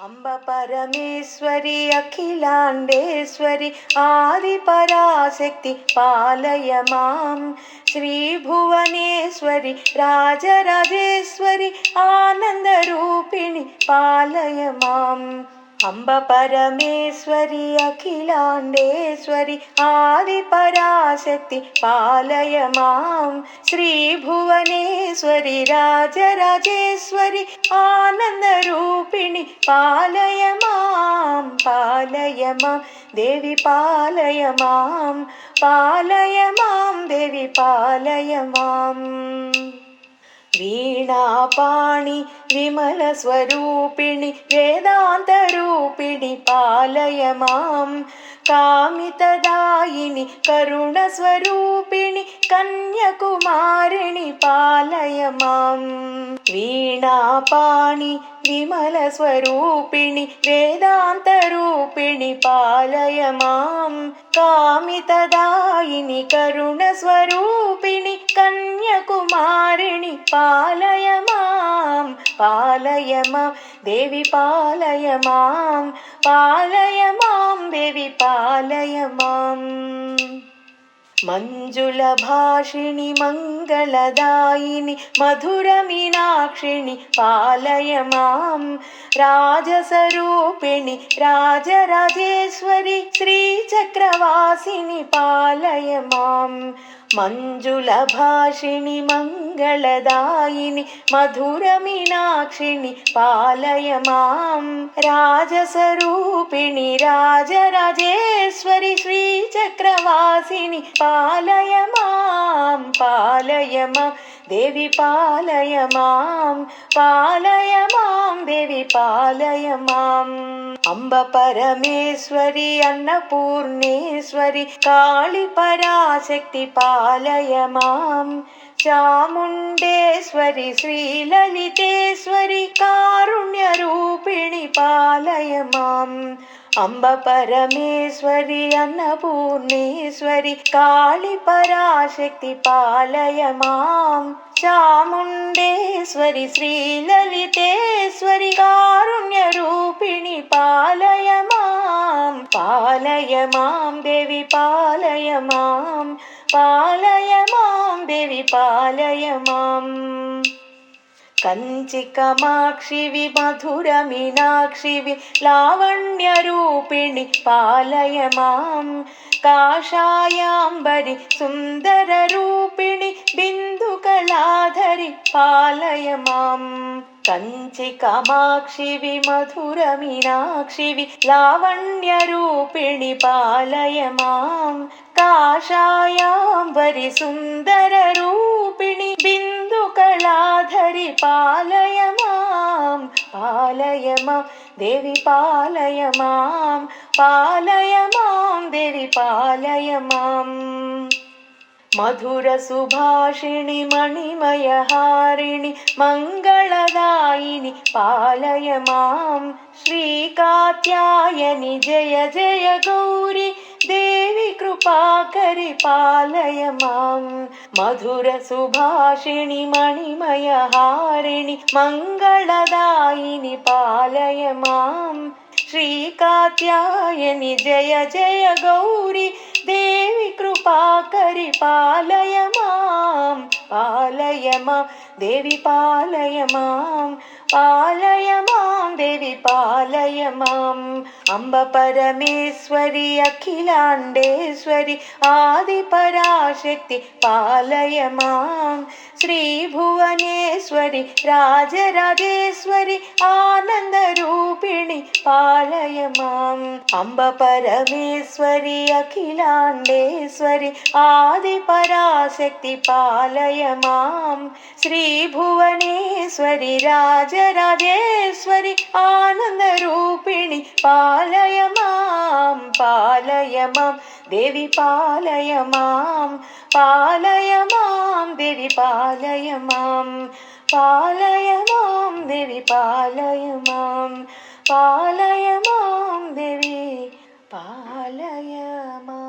अम्ब परमेश्वरी अखिलाण्डेश्वरी आदिपराशक्ति पालय मां श्रीभुवनेश्वरी राजराजेश्वरी आनन्दरूपिणि पालय माम् अम्ब परमेश्वरी अखिलाण्डेश्वरी आदिपराशक्ति पालय मां श्रीभुवनेश्वरी राजराजेश्वरी आनन्दरूपिणि पालय मां देवी पालय मां देवी पालय माम् वीणापाणि विमलस्वरूपिणि वेदान्तरूपिणि पालय मां कामितदायिनि करुणस्वरूपिणि कन्याकुमारिणि पालय मां वीणापाणि विमलस्वरूपिणि वेदान्तरूपिणि पालय मां कामितदायिनि करुणस्वरूपिणि कन्याकुमारिणि पालय मां देवी पालय मां देवी पालय माम् मञ्जुलभाषिणि मङ्गलदायिनि मधुरमीनाक्षिणि पालय मां राजसरूपिणि राजराजेश्वरी श्रीचक्रवासिनि पालय मां मञ्जुलभाषिणि मङ्गलदायिनि मधुरमीनाक्षिणि पालय मां राजसरूपिणि राजराजेश्वरि श्रीचक्रवासिनि पालय मां देवी पालय मां देवी पालय माम् अम्ब परमेश्वरी अन्नपूर्णेश्वरी काली पराशक्ति पालय मां चामुण्डेश्वरी श्रीललितेश्वरी कारुण्यरूपिणि पालय माम् अम्ब परमेश्वरी अन्नपूर्णेश्वरी काली पराशक्ति पालय मां चामुण्डेश्वरी श्रीललितेश्वरी कारुण्यरूपिणि पालय मां देवी पालय मां देवी पालय माम् कञ्चिकमाक्षि विमधुरमीनाक्षि लावण्यरूपिणि पालय मां काषायाम्बरि सुन्दररूपिणि बिन्दुकलाधरि पालय मां कञ्चिकमाक्षि विमधुरमीनाक्षि लावण्यरूपिणि पालय मां काषायाम्बरि सुन्दररूपिणि बिन्दुकलाधरि पालय मां देवी पालय मां देवी पालय माम् मधुरसुभाषिणि मणिमयहारिणि मङ्गलदायिनि पालय मां श्रीकात्यायनि जय जय गौरी देवी कृपाकरि पालय मां मधुरसुभाषिणि मणिमयहारिणि मङ्गलदायिनि पालय मां श्रीकात्यायनि जय जय गौरी देवी कृपाकरि पालय मां देवी पालय मां देवी पालय माम् अम्ब परमेश्वरी अखिलाण्डेश्वरी आदिपराशक्ति पालय मां श्रीभुवनेश्वरी राजराजेश्वरी आनन्दरूपिणि पालय माम् अम्ब परमेश्वरी अखिलाण्डेश्वरी आदिपराशक्ति पालय मां श्रीभुवनेश्वरी राजराजेश्वरी आनन्दरूपिणि पालय मां देवी पालय मां देवी पालय मां देवी पालय मां देवी पालय माम्।